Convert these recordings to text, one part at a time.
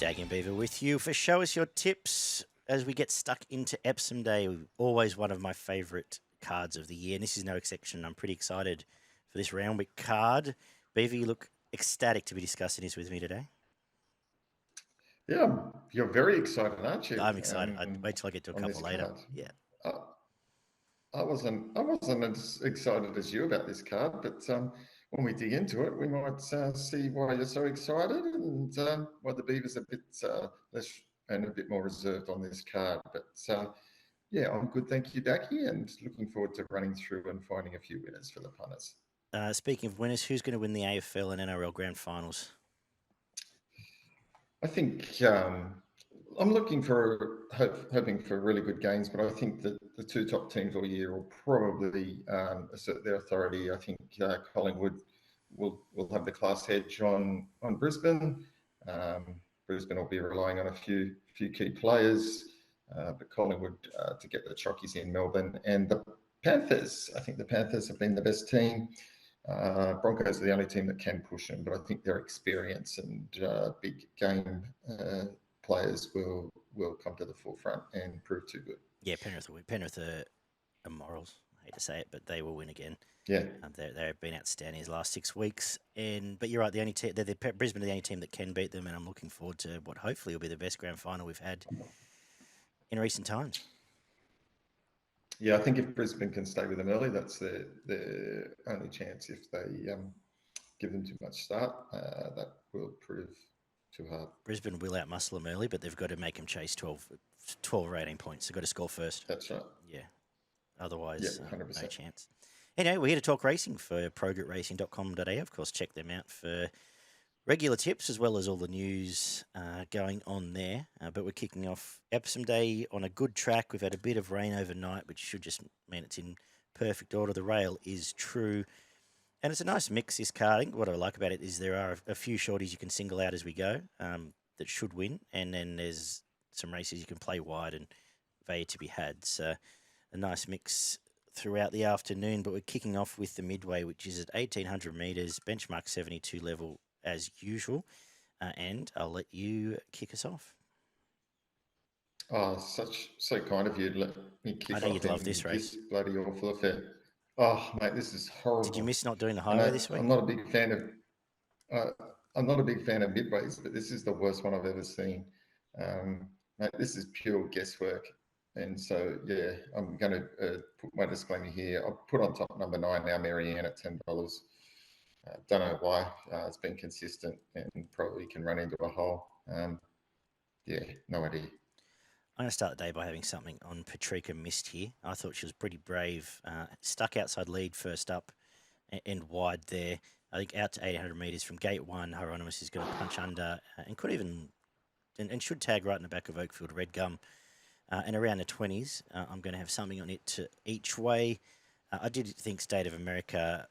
Daggy and Beaver with you for Show Us Your Tips as we get stuck into Epsom Day. Always one of my favourite cards of the year, and this is no exception. I'm pretty excited for this Randwick card. Beaver, you look ecstatic to be discussing this with me today. Yeah, you're very excited, aren't you? I'm excited. I'd wait till I get to a couple later. Card. Yeah. I wasn't as excited as you about this card, but when we dig into it, we might see why you're so excited and why the Beavers are a bit less and a bit more reserved on this card. But yeah, I'm good, thank you, Daggy, and looking forward to running through and finding a few winners for the punters. Speaking of winners, who's going to win the AFL and NRL Grand Finals? I think I'm looking for hoping for really good games, but I think that the two top teams all year will probably assert their authority. I think Collingwood will have the class edge on Brisbane. Brisbane will be relying on a few key players, but Collingwood to get the chockies in Melbourne. And the Panthers, I think the Panthers have been the best team. Broncos are the only team that can push them, but I think their experience and big game players will come to the forefront and prove too good. Yeah, Penrith will win. Penrith are morals. I hate to say it, but they will win again. Yeah, they've been outstanding these last 6 weeks. But you're right, Brisbane are the only team that can beat them, and I'm looking forward to what hopefully will be the best grand final we've had in recent times. Yeah, I think if Brisbane can stay with them early, that's their only chance. If they give them too much start, that will prove too hard. Brisbane will outmuscle them early, but they've got to make them chase 12 or 18 points. They've got to score first. That's right. Yeah. Otherwise, yeah, 100%. No chance. Anyway, we're here to talk racing for progretracing.com.au. Of course, check them out for regular tips as well as all the news going on there. But we're kicking off Epsom Day on a good track. We've had a bit of rain overnight, which should just mean it's in perfect order. The rail is true. And it's a nice mix, this carding. What I like about it is there are a few shorties you can single out as we go that should win. And then there's some races you can play wide and value to be had. So a nice mix throughout the afternoon. But we're kicking off with the midway, which is at 1,800 metres, benchmark 72 level as usual. And I'll let you kick us off. Oh, so kind of you to let me kick off. I know you'd love this race. Bloody awful affair. Oh, mate, this is horrible. Did you miss not doing the highway this week? I'm not a big fan of midways, but this is the worst one I've ever seen. Mate, this is pure guesswork. And so, yeah, I'm going to put my disclaimer here. I'll put on top number 9 now, Marianne, at $10. Don't know why. It's been consistent and probably can run into a hole. Yeah, no idea. I'm going to start the day by having something on Patrika Mist here. I thought she was pretty brave. Stuck outside lead first up and wide there. I think out to 800 metres from gate 1, Hieronymus is going to punch under and could even and should tag right in the back of Oakfield Red Gum. And around the 20s, I'm going to have something on it to each way. I did think State of America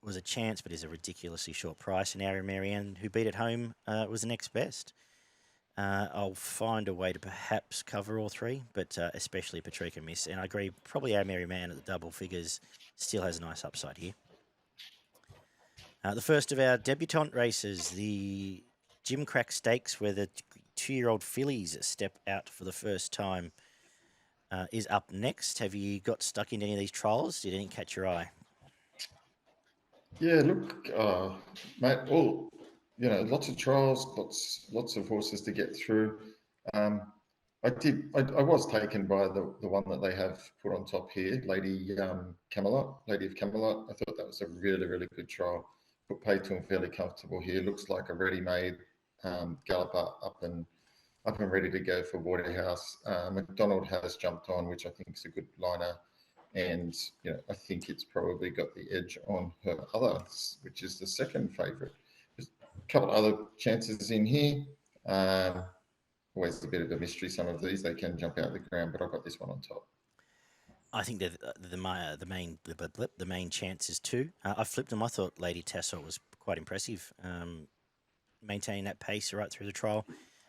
was a chance, but is a ridiculously short price. And Our Marianne, who beat at home, was the next best. I'll find a way to perhaps cover all three, but especially Patrika Miss. And I agree, probably Our Merry Man at the double figures still has a nice upside here. The first of our debutante races, the Gimcrack Stakes, where the 2-year-old fillies step out for the first time, is up next. Have you got stuck into any of these trials? Did any catch your eye? Yeah, look, mate, lots of trials, lots of horses to get through. I was taken by the one that they have put on top here, Lady of Camelot. I thought that was a really, really good trial. Put paid to him fairly comfortable here. Looks like a ready-made galloper up and ready to go for Waterhouse. McDonald has jumped on, which I think is a good liner. And, I think it's probably got the edge on her others, which is the second favourite. There's a couple of other chances in here. Always a bit of a mystery, some of these. They can jump out the ground, but I've got this one on top. I think that the main chances too. I flipped them. I thought Lady Tassel was quite impressive, maintaining that pace right through the trial.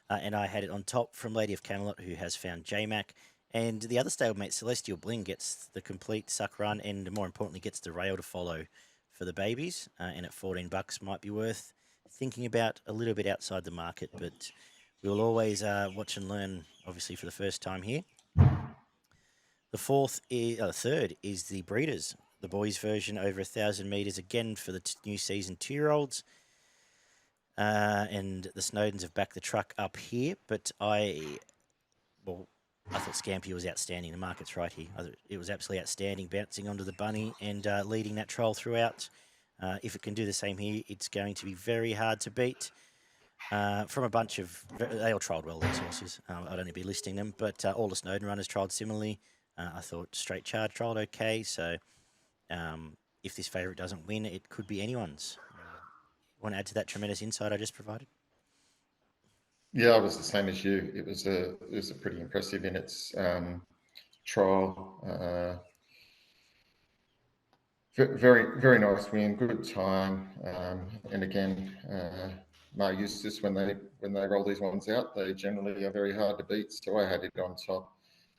And I had it on top from Lady of Camelot, who has found J-Mac. And the other stablemate, Celestial Bling, gets the complete suck run and, more importantly, gets the rail to follow for the babies. And at $14 might be worth thinking about a little bit outside the market, but We will always watch and learn, obviously, for the first time here. The third is the Breeders, the boys' version, over 1,000 metres, again for the new season 2-year-olds. And the Snowdens have backed the truck up here, but I thought Scampi was outstanding. The market's right here. It was absolutely outstanding, bouncing onto the bunny and leading that trial throughout. If it can do the same here, it's going to be very hard to beat. From a bunch of... They all trialled well, these horses. I'd only be listing them, but all the Snowden runners trialled similarly. I thought Straight Charge trialled okay, so if this favourite doesn't win, it could be anyone's. Want to add to that tremendous insight I just provided? Yeah, I was the same as you. It was a pretty impressive in its trial. Very, very nice win, good time, and again, no Eustace when they roll these ones out, they generally are very hard to beat. So I had it on top,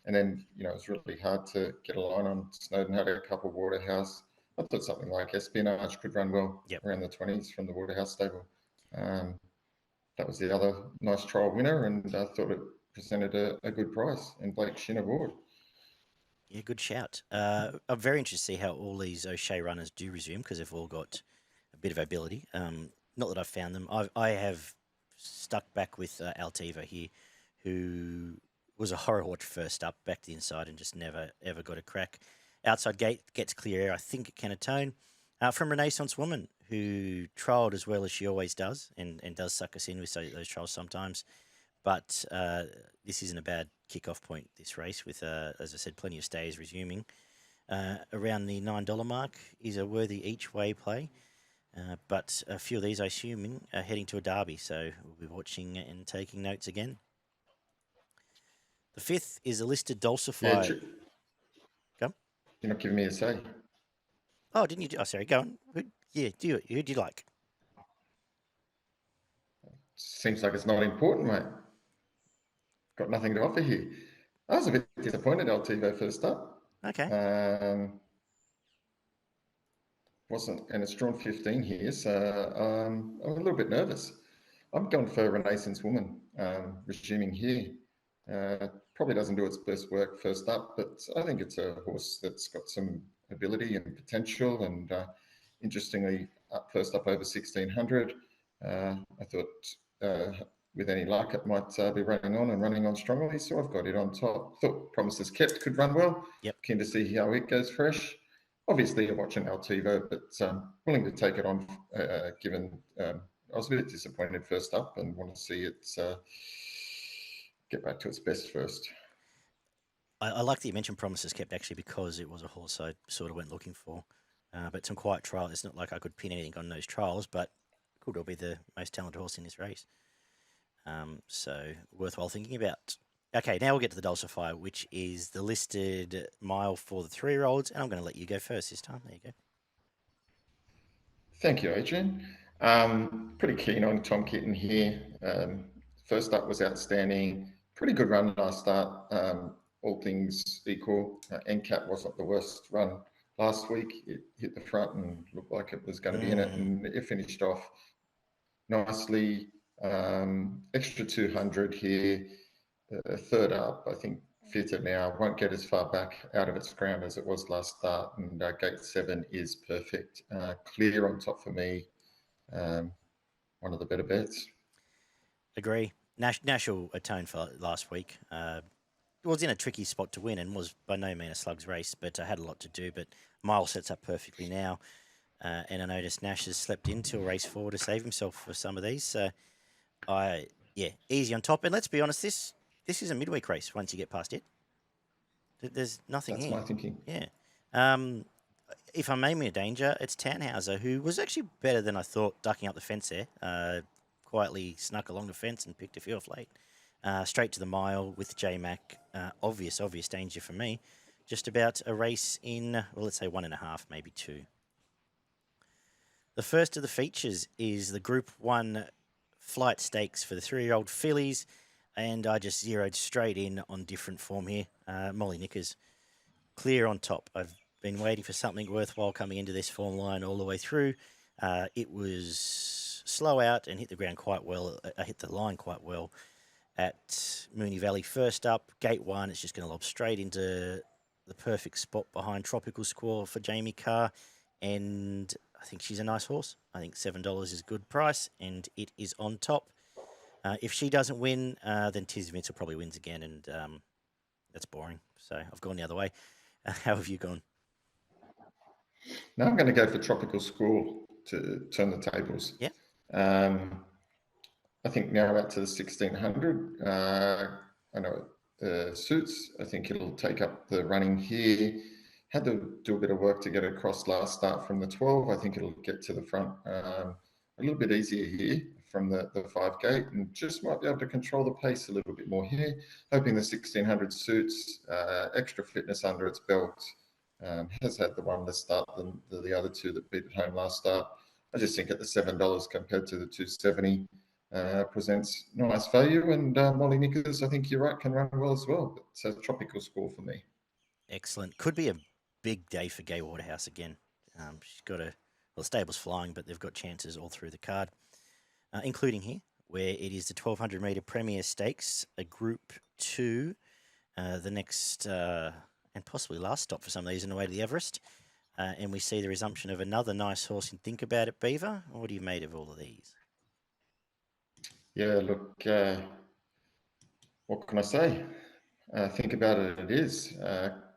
and then it was really hard to get a line on. Snowden had a couple Waterhouse. I thought something like Espionage could run well around the 20s from the Waterhouse stable. That was the other nice trial winner, and I thought it presented a good price. And Blake Shin aboard. Yeah, good shout. I'm very interested to see how all these O'Shea runners do resume because they've all got a bit of ability. Not that I've found them. I have stuck back with Altiva here, who was a horror horse first up, back to the inside and just never, ever got a crack. Outside gate gets clear air. I think it can atone. From Renaissance Woman, who trialled as well as she always does and does suck us in with those trials sometimes. But this isn't a bad kick-off point, this race, with, as I said, plenty of stays resuming. Around the $9 mark is a worthy each-way play. But a few of these, I assume, are heading to a derby, so we'll be watching and taking notes again. The fifth is a listed Dulcify. Yeah, Go. You're not giving me a say. Oh, didn't you? Oh, sorry, go on. Who do you like? Seems like it's not important, mate. Got nothing to offer here. I was a bit disappointed Altivo first up. Okay. And it's drawn 15 here, so I'm a little bit nervous. I'm going for Renaissance Woman, resuming here. Probably doesn't do its best work first up, but I think it's a horse that's got some ability and potential. And interestingly, first up over 1600. I thought with any luck, it might be running on strongly. So I've got it on top. Thought Promises Kept could run well. Yep. Keen to see how it goes fresh. Obviously, you're watching Altivo, but willing to take it on, given I was a bit disappointed first up and want to see it get back to its best first. I like that you mentioned Promises Kept, actually, because it was a horse I sort of went looking for. But some quiet trial. It's not like I could pin anything on those trials, but could well be the most talented horse in this race. So worthwhile thinking about. Okay, now we'll get to the Dulcify, which is the listed mile for the 3-year-olds, and I'm going to let you go first this time. There you go. Thank you, Adrian. Pretty keen on Tom Kitten here. First up was outstanding. Pretty good run last start, all things equal. NCAP wasn't the worst run last week. It hit the front and looked like it was going to be in it, and it finished off nicely. Extra 200 here. Third up, I think fitter now. Won't get as far back out of its ground as it was last start, and gate 7 is perfect. Clear on top for me. One of the better bets. Agree. National atone for last week. Was in a tricky spot to win and was by no means a slug's race, but had a lot to do. But Mile sets up perfectly now. And I noticed Nash has slept into a race 4 to save himself for some of these. So, easy on top. And let's be honest, this is a midweek race once you get past it. There's nothing here. That's my thinking. Yeah. If I'm aiming a danger, it's Tannhauser, who was actually better than I thought, ducking up the fence there. Quietly snuck along the fence and picked a few off late. Straight to the mile with J-Mac. Obvious danger for me. Just about a race in, well, let's say 1.5, maybe 2. The first of the features is the Group 1 flight stakes for the 3-year-old fillies. And I just zeroed straight in on different form here. Molly Knickers, clear on top. I've been waiting for something worthwhile coming into this form line all the way through. It was slow out and hit the ground quite well. I hit the line quite well. at Moonee Valley. First up, gate 1, it's just going to lob straight into the perfect spot behind Tropical Squall for Jamie Carr. And I think she's a nice horse. I think $7 is a good price, and it is on top. If she doesn't win, then Tiz Vince probably wins again, and that's boring. So I've gone the other way. How have you gone? Now I'm going to go for Tropical Squall to turn the tables. Yeah. I think now out to the 1600. I know it suits. I think it'll take up the running here. Had to do a bit of work to get across last start from the 12. I think it'll get to the front a little bit easier here from the 5 gate, and just might be able to control the pace a little bit more here. Hoping the 1600 suits, extra fitness under its belt. Has had the one less start than the other two that beat at home last start. I just think at the $7 compared to the 270 presents nice value. And Molly Nichols, I think you're right, can run well as well. But it's a Tropical Squall for me. Excellent. Could be a big day for Gay Waterhouse again. She's got the stable's flying, but they've got chances all through the card, including here, where it is the 1200 metre Premier Stakes, a Group 2, the next and possibly last stop for some of these on the way to the Everest. And we see the resumption of another nice horse in Think About It, Beaver. What do you made of all of these? Yeah, look, what can I say? Think About It, it is.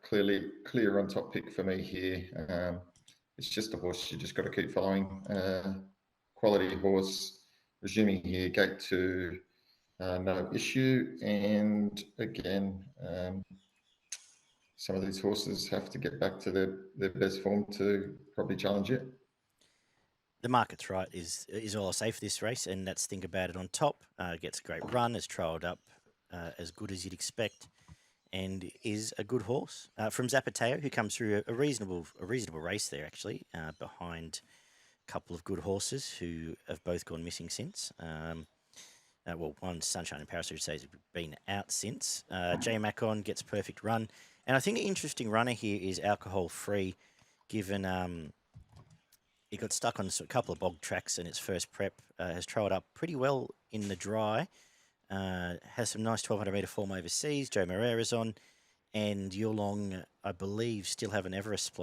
Clear on top pick for me here. It's just a horse you just got to keep following. Quality horse, resuming here, gate 2, no issue. And again, some of these horses have to get back to their best form to probably challenge it. The market's right is all I'll say for this race, and that's Think About It on top. Gets a great run, has trialled up as good as you'd expect, and is a good horse. From Zapateo, who comes through a reasonable race there, actually, behind a couple of good horses who have both gone missing since. Well, one, Sunshine in Paris, who says it's been out since. J Macon gets perfect run. And I think the interesting runner here is Alcohol Free, given it got stuck on a couple of bog tracks in its first prep, has trialled up pretty well in the dry, has some nice 1200 metre form overseas. Joe Moreira's on, and Yulong, I believe, still have an Everest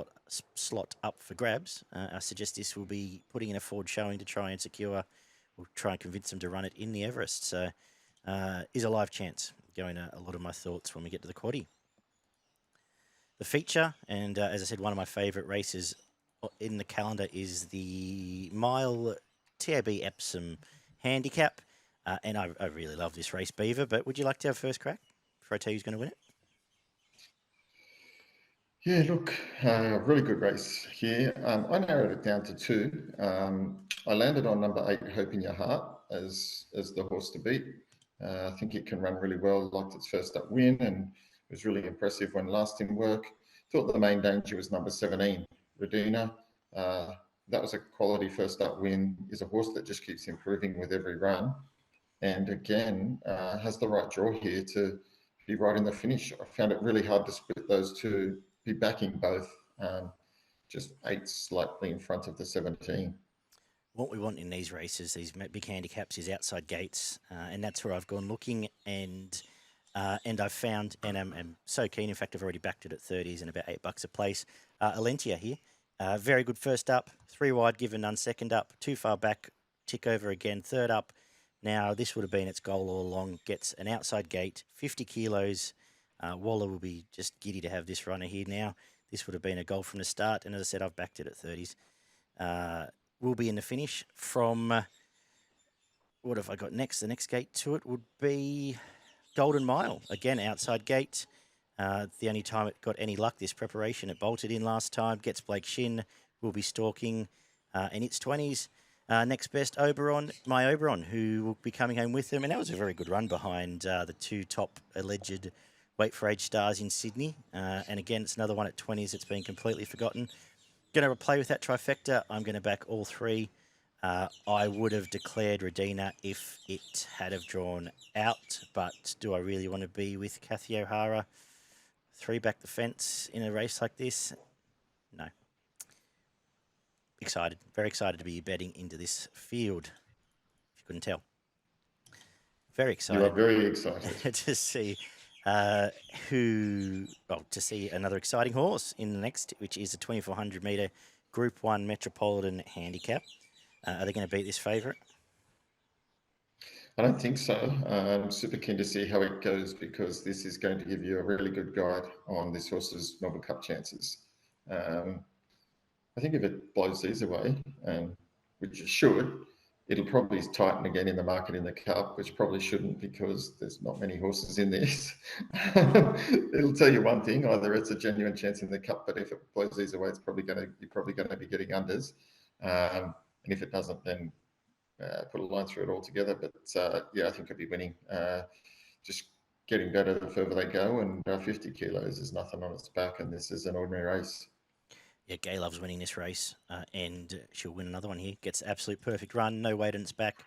slot up for grabs. I suggest this will be putting in a forward showing to try and secure, or try and convince them to run it in the Everest. So, is a live chance. Going to a lot of my thoughts when we get to the quaddie. The feature, and as I said, one of my favourite races in the calendar is the mile TAB Epsom Handicap. And I really love this race, Beaver, but would you like to have first crack before I tell you who's going to win it? Yeah, look, really good race here. I narrowed it down to 2. I landed on number 8, Hope in Your Heart, as the horse to beat. I think it can run really well, liked its first up win, and was really impressive when last in work. Thought the main danger was number 17, Redeiner. That was a quality first up win, is a horse that just keeps improving with every run. And again, has the right draw here to be right in the finish. I found it really hard to split those two, be backing both. Just 8 slightly in front of the 17. What we want in these races, these big handicaps, is outside gates, and that's where I've gone looking, and I've found, and I'm so keen. In fact, I've already backed it at 30s and about $8 a place. Olentia here, very good first up, 3 wide, given none second up, 2 far back, tick over again, third up. Now this would have been its goal all along. Gets an outside gate, 50 kilos. Waller will be just giddy to have this runner here now. This would have been a goal from the start, and as I said, I've backed it at 30s. Will be in the finish from, what have I got next? The next gate to it would be Golden Mile. Again, outside gate. The only time it got any luck this preparation, it bolted in last time. Gets Blake Shin, will be stalking in its 20s. Next best, Oberon, my Oberon, who will be coming home with them. And that was a very good run behind the 2 top alleged Wait for Age stars in Sydney. And again, it's another one at 20s that's been completely forgotten. Going to play with that trifecta. I'm going to back all 3. I would have declared Redeiner if it had have drawn out, but do I really want to be with Kathy O'Hara 3 back the fence in a race like this? No. Excited, very excited to be betting into this field, if you couldn't tell. very You are excited very excited. to see to see another exciting horse in the next, which is a 2400 metre Group 1 Metropolitan Handicap. Are they going to beat this favourite? I don't think so. I'm super keen to see how it goes because this is going to give you a really good guide on this horse's Melbourne Cup chances. I think if it blows these away, which it should, it'll probably tighten again in the market in the Cup, which probably shouldn't because there's not many horses in this. It'll tell you one thing: either it's a genuine chance in the Cup, but if it blows these away, you're probably going to be getting unders, and if it doesn't, then put a line through it altogether. But yeah, I think I'll be winning. Just getting better the further they go, and 50 kilos is nothing on its back, and this is an ordinary race. Yeah, Gay loves winning this race, and she'll win another one here. Gets absolute perfect run, no weight on its back.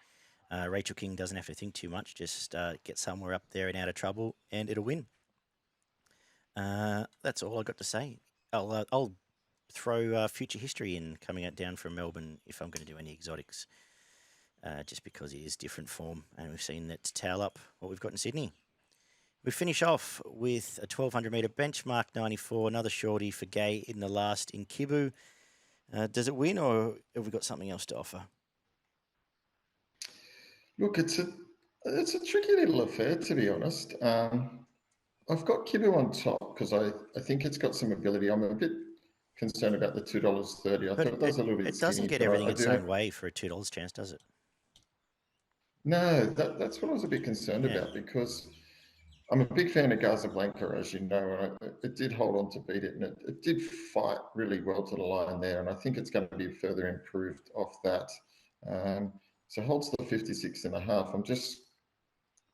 Rachel King doesn't have to think too much, just get somewhere up there and out of trouble, and it'll win. That's all I got to say. I'll throw future history in coming out down from Melbourne if I'm going to do any exotics, just because it is different form, and we've seen that towel up what we've got in Sydney. We finish off with a 1200 metre benchmark 94, another shorty for Gay in the last in Kibu. Does it win, or have we got something else to offer? Look, it's a tricky little affair, to be honest. I've got Kibu on top because I think it's got some ability. I'm a bit concerned about the $2.30. I But thought it does a little bit it skinny, doesn't get but everything I its do own have. way for a $2 chance, does it? No, that's what I was a bit concerned Yeah. about because I'm a big fan of Casablanca, as you know, and it did hold on to beat it, and it did fight really well to the line there, and I think it's going to be further improved off that. So holds the 56 and a half. I'm just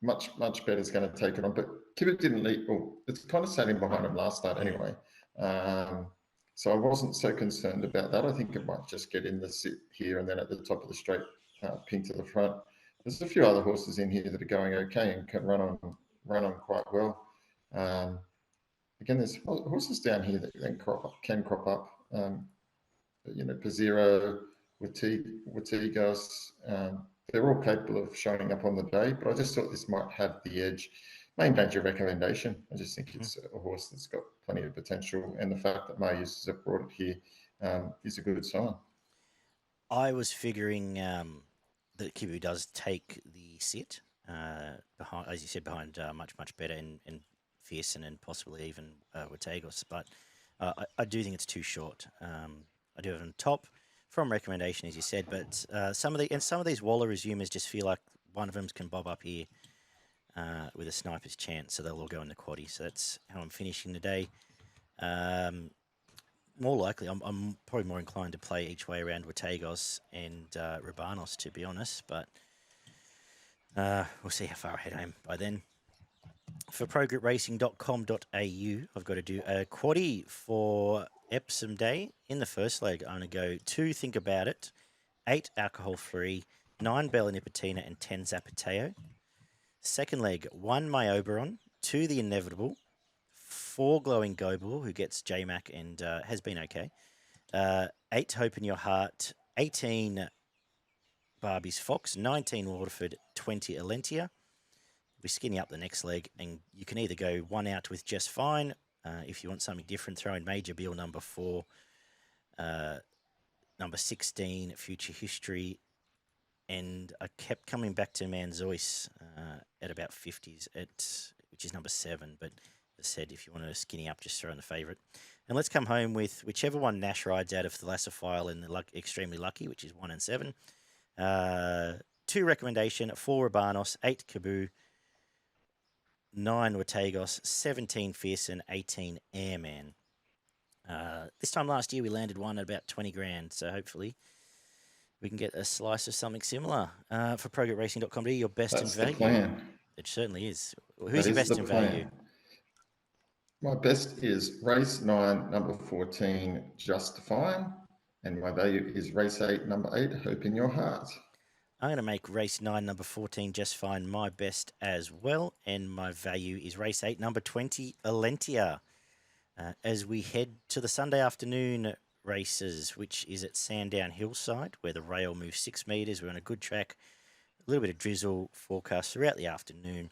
much better is going to take it on, but Kibbit didn't lead. Well, it's kind of sat in behind him last start anyway. So I wasn't so concerned about that. I think it might just get in the sit here and then at the top of the straight, pink to the front. There's a few other horses in here that are going okay and can run on quite well. Again, there's horses down here that then can crop up. Pizarro, Watigos, they're all capable of showing up on the day, but I just thought this might have the edge. Main danger recommendation. I just think it's a horse that's got plenty of potential, and the fact that Mayus has brought it here is a good sign. I was figuring that Kibu does take the sit behind, as you said, behind much better and Fearson and possibly even Watagos, but I do think it's too short. I do have it on top from recommendation, as you said, but some of these Waller resumers just feel like one of them can bob up here with a sniper's chance, so they'll all go in the quaddie. So that's how I'm finishing the day. More likely, I'm probably more inclined to play each way around Watagos and Rabanos, to be honest, but we'll see how far ahead I am by then. For progroupracing.com.au, I've got to do a quaddie for Epsom Day. In the first leg, I'm going to go 2 Think About It, 8 Alcohol Free, 9 Bella Nipotina, and 10 Zapateo. Second leg, 1 My Oberon, 2 The Inevitable, 4 Glowing Goble, who gets J-Mac and has been okay, 8 Hope in Your Heart, 18 Barbie's Fox, 19 Waterford, 20 Olentia. We're skinny up the next leg, and you can either go 1 out with Just Fine. If you want something different, throw in Major Bill number 4, number 16, Future History, and I kept coming back to Manzois at about 50s, which is number 7. But as I said, if you want to skinny up, just throw in the favourite. And let's come home with whichever one Nash rides out of Thalassophile and the Extremely Lucky, which is 1 and 7. 2 recommendation, 4 Rabanos, 8 Kaboo, 9 Watagos, 17 Fearson, 18 Airman. This time last year we landed one at about 20 grand, so hopefully we can get a slice of something similar. For progroupracing.com.au, your best That's in value. The plan. It certainly is. Who's your best in value? My best is race 9, number 14, Justifying, and my value is race 8, number 8, Hope in Your Heart. I'm going to make race 9, number 14, Just Fine, my best as well. And my value is race 8, number 20, Olentia. As we head to the Sunday afternoon races, which is at Sandown Hillside, where the rail moves 6 metres. We're on a good track. little bit of drizzle forecast throughout the afternoon.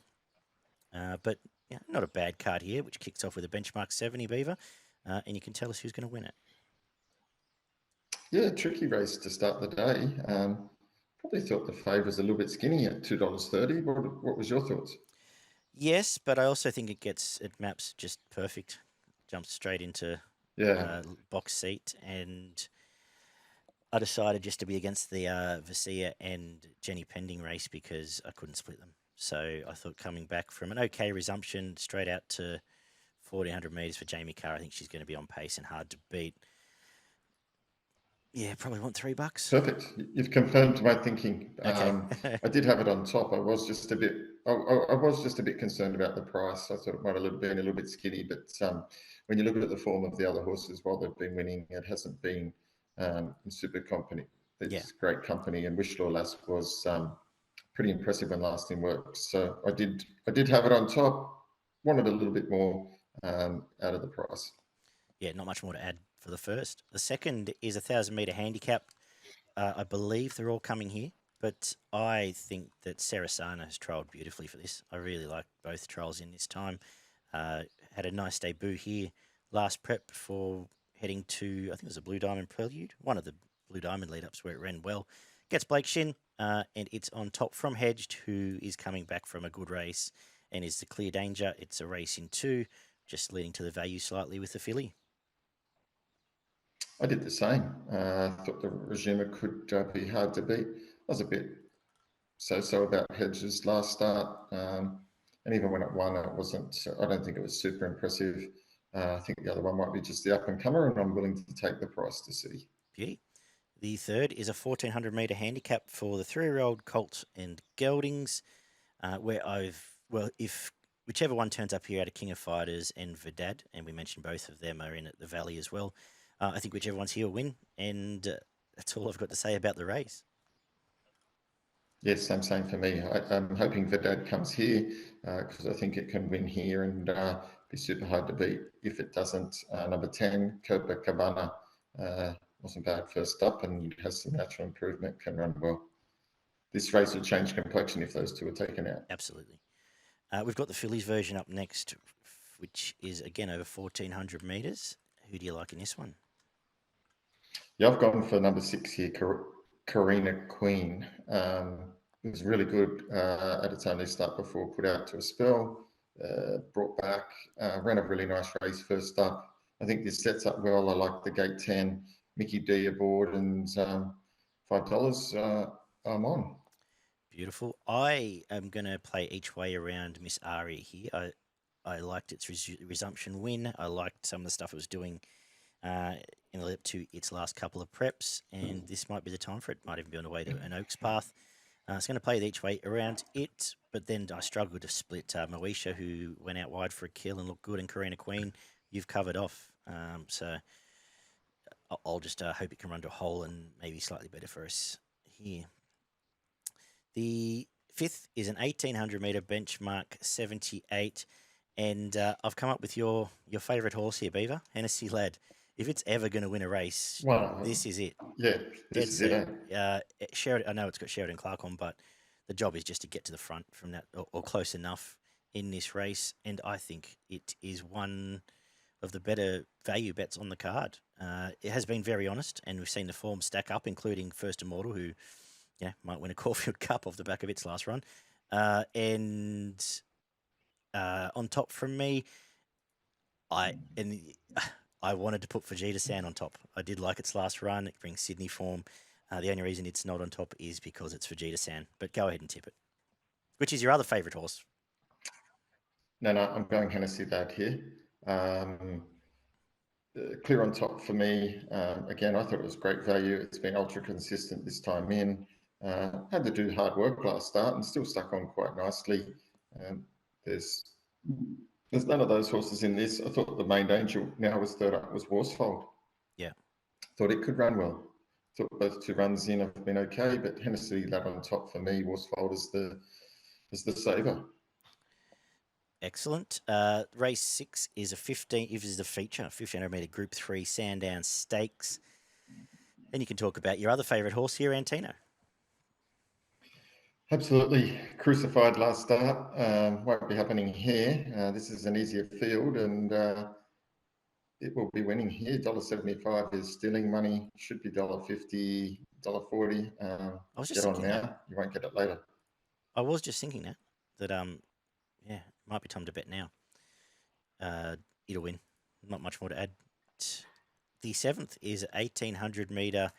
But yeah, not a bad card here, which kicks off with a benchmark 70 Beaver. And you can tell us who's going to win it. Yeah, tricky race to start the day. Probably thought the favour's a little bit skinny at $2.30. What was your thoughts? Yes, but I also think it maps just perfect. Jumps straight into Yeah, box seat, and I decided just to be against the Vasia and Jenny Pending race because I couldn't split them. So I thought coming back from an okay resumption straight out to 1400 metres for Jamie Carr, I think she's going to be on pace and hard to beat. Yeah, probably want $3. perfect. You've confirmed my thinking. Okay. I did have it on top. I was just a bit. I was just a bit concerned about the price. I thought it might have been a little bit skinny, but when you look at the form of the other horses while they've been winning, it hasn't been in super company. It's Yeah. great company, and Wishlaw Lass was pretty impressive when last in work. So I did have it on top. Wanted a little bit more out of the price. Yeah, not much more to add for the first. The second is a 1,000-metre handicap. I believe they're all coming here, but I think that Sarasana has trialled beautifully for this. I really like both trials in this time. Had a nice debut here last prep for heading to, I think it was a Blue Diamond Prelude, one of the Blue Diamond lead-ups where it ran well. Gets Blake Shin, and it's on top from Hedged, who is coming back from a good race and is the clear danger. It's a race in two, just leading to the value slightly with the filly. I did the same. I thought the regime could be hard to beat. I was a bit so about Hedges last start, and even when it won, it wasn't. I don't think it was super impressive. I think the other one might be just the up and comer, and I'm willing to take the price to see. Beauty. The third is a 1,400 metre handicap for the 3-year-old Colt and Geldings, where if whichever one turns up here out of King of Fighters and Verdad, and we mentioned both of them are in at the Valley as well, I think whichever one's here will win, and that's all I've got to say about the race. Yes, same for me. I'm hoping Verdad comes here because I think it can win here and be super hard to beat. If it doesn't, number 10, Copacabana, wasn't bad first up and has some natural improvement, can run well. This race will change complexion if those two are taken out. Absolutely. We've got the fillies version up next, which is again over 1,400 metres. Who do you like in this one? Yeah, I've gone for number 6 here, Karina Queen. It was really good at its only start before put out to a spell, brought back, ran a really nice race first up. I think this sets up well. I like the gate 10, Mickey D aboard, and $5 I'm on. Beautiful. I am going to play each way around Miss Aria here. I liked its resumption win. I liked some of the stuff it was doing in the lead up to its last couple of preps, and this might be the time for it. Might even be on the way to an Oaks path. It's going to play it each way around it, but then I struggled to split Moesha, who went out wide for a kill and looked good, and Karina Queen, you've covered off. So I'll just hope it can run to a hole and maybe slightly better for us here. The fifth is an 1,800 metre benchmark 78, and I've come up with your favourite horse here, Beaver, Hennessy Lad. If it's ever going to win a race, this is it. Yeah, this is it. Sheridan, I know it's got Sheridan Clark on, but the job is just to get to the front from that or close enough in this race, and I think it is one of the better value bets on the card. It has been very honest, and we've seen the form stack up, including First Immortal, who might win a Caulfield Cup off the back of its last run. And on top from me, I wanted to put Fajita San on top. I did like its last run. It brings Sydney form. The only reason it's not on top is because it's Fajita San. But go ahead and tip it. Which is your other favourite horse? No, I'm going Hennessy Lad here. Clear on top for me. Again, I thought it was great value. It's been ultra consistent this time in. Had to do hard work last start and still stuck on quite nicely. There's none of those horses in this. I thought the main danger now was third up was Worsfold. Yeah. Thought it could run well. Thought both two runs in have been okay, but Hennessy Lad on top for me. Worsfold is the saver. Excellent. Race 6 is a 15. If is the feature, 1,500 metre Group 3 Sandown Stakes. And you can talk about your other favourite horse here, Antino. Absolutely crucified last start. Won't be happening here. This is an easier field, and it will be winning here. $1.75 is stealing money. Should be $1.50, $1.40. I was just Get on thinking that. now. You won't get it later. I was just thinking that yeah, it might be time to bet now. It'll win. Not much more to add. The 7th is 1,800 metre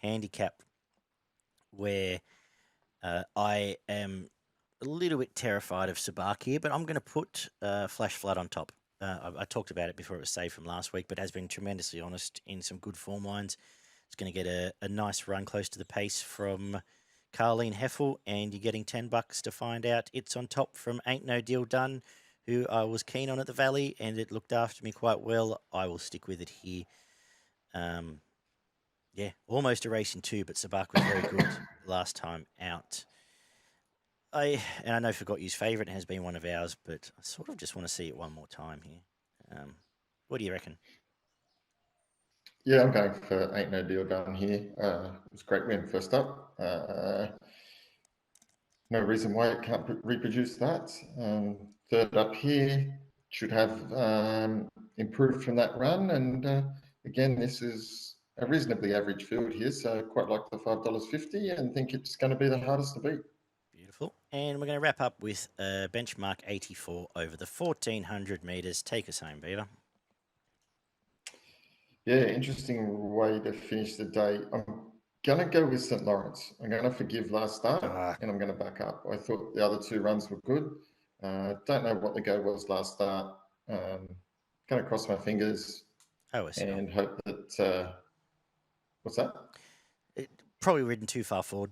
handicap, where I am a little bit terrified of Sabak here, but I'm going to put Flash Flood on top. I talked about it before it was saved from last week, but has been tremendously honest in some good form lines. It's going to get a nice run close to the pace from Carleen Heffel, and you're getting $10 to find out it's on top from Ain't No Deal Done, who I was keen on at the Valley, and it looked after me quite well. I will stick with it here. Yeah, almost a race in 2, but Sabak was very good last time out. I know Forgot You's favourite has been one of ours, but I sort of just want to see it one more time here. What do you reckon? Yeah, I'm going for Ain't No Deal Done here. It was a great win first up. No reason why it can't reproduce that. Third up here should have improved from that run. And again, this is a reasonably average field here, so quite like the $5.50 and think it's going to be the hardest to beat. Beautiful. And we're going to wrap up with benchmark 84 over the 1,400 metres. Take us home, Beaver. Yeah, interesting way to finish the day. I'm going to go with St. Lawrence. I'm going to forgive last start and I'm going to back up. I thought the other 2 runs were good. Don't know what the go was last start. Going to cross my fingers and hope that. What's that? It probably ridden too far forward.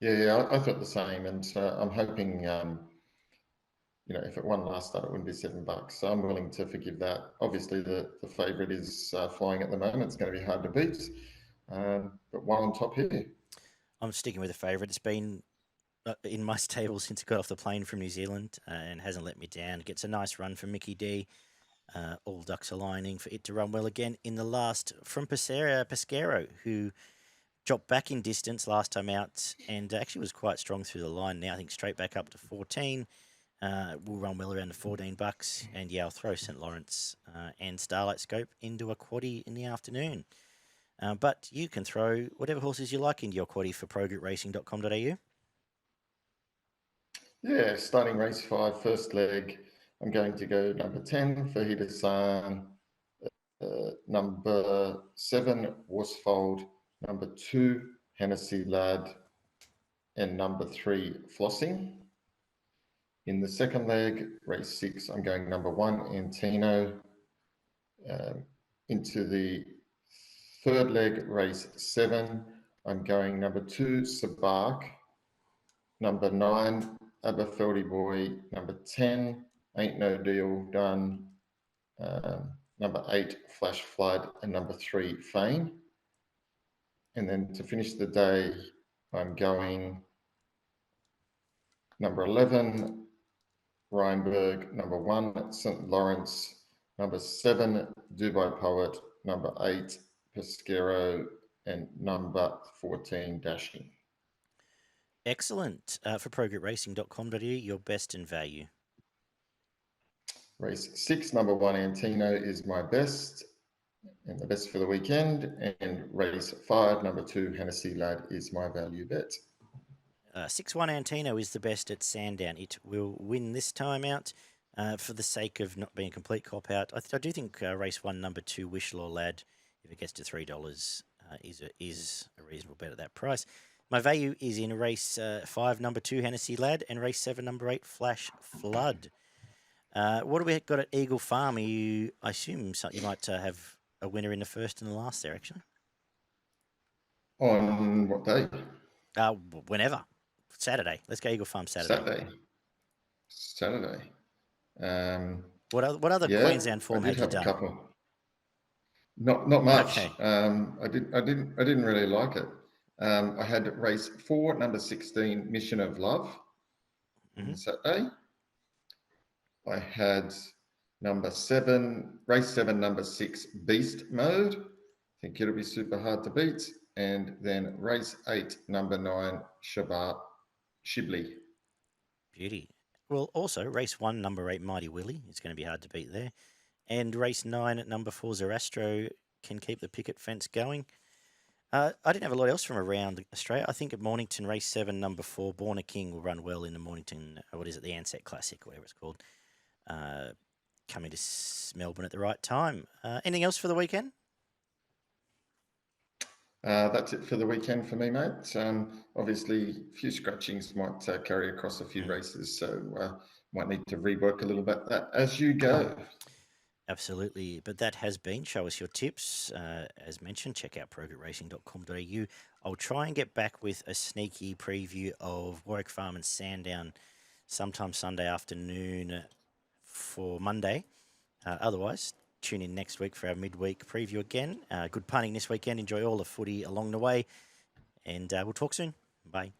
Yeah, I thought the same, and I'm hoping. If it won last start, it wouldn't be $7. So I'm willing to forgive that. Obviously, the favourite is flying at the moment. It's going to be hard to beat, but one on top here. I'm sticking with the favourite. It's been in my stable since it got off the plane from New Zealand and hasn't let me down. It gets a nice run from Mickey D. All ducks aligning for it to run well again in the last from Pesquero, who dropped back in distance last time out and actually was quite strong through the line now. I think straight back up to 14. Will run well around the $14. And yeah, I'll throw St. Lawrence and Starlight Scope into a quaddie in the afternoon. But you can throw whatever horses you like into your quaddie for progroupracing.com.au. Yeah, starting race 5, first leg. I'm going to go number 10, Fajita San, number 7, Worsfold, number 2, Hennessy Lad, and number 3, Flossing. In the second leg, race 6, I'm going number 1, Antino. Into the third leg, race 7, I'm going number 2, Sabak, number 9, Aberfeldy Boy, number 10, Ain't No Deal Done, number 8, Flash Flood, and number 3, Fame. And then to finish the day, I'm going number 11, Rheinberg, number 1, St. Lawrence, number 7, Dubai Poet, number 8, Pesquero, and number 14, Dashing. Excellent. For progroupracing.com.au, your best in value. Race 6, number 1, Antino is my best, and the best for the weekend. And race 5, number 2, Hennessy Lad is my value bet. 6-1 Antino is the best at Sandown. It will win this time out for the sake of not being a complete cop-out. I do think race 1, number 2, Wishlaw Lad, if it gets to $3, is a reasonable bet at that price. My value is in race 5, number 2, Hennessy Lad, and race 7, number 8, Flash Flood. What do we got at Eagle Farm? I assume you might have a winner in the first and the last there, actually. On what day? Whenever. Saturday. Let's go Eagle Farm Saturday. Saturday. What other Queensland form had you done? I did have a couple. Not much. Okay. I didn't really like it. I had race 4, number 16, Mission of Love on Saturday. I had race 7, number 6, Beast Mode. I think it'll be super hard to beat. and then race 8, number 9, Shibley. Beauty. Well, also race 1, number 8, Mighty Willie. It's going to be hard to beat there. And race 9 at number 4, Zarastro can keep the picket fence going. I didn't have a lot else from around Australia. I think at Mornington, race 7, number 4, Born a King will run well in the Mornington, the Ansett Classic, whatever it's called, coming to Melbourne at the right time. Anything else for the weekend? That's it for the weekend for me, mate. Obviously, a few scratchings might carry across a few races, so might need to rework a little bit that as you go. Absolutely. But that has been Show Us Your Tips. As mentioned, check out progretracing.com.au. I'll try and get back with a sneaky preview of Warwick Farm and Sandown sometime Sunday afternoon for Monday. Otherwise, tune in next week for our midweek preview again. Good punting this weekend. Enjoy all the footy along the way. And we'll talk soon. Bye.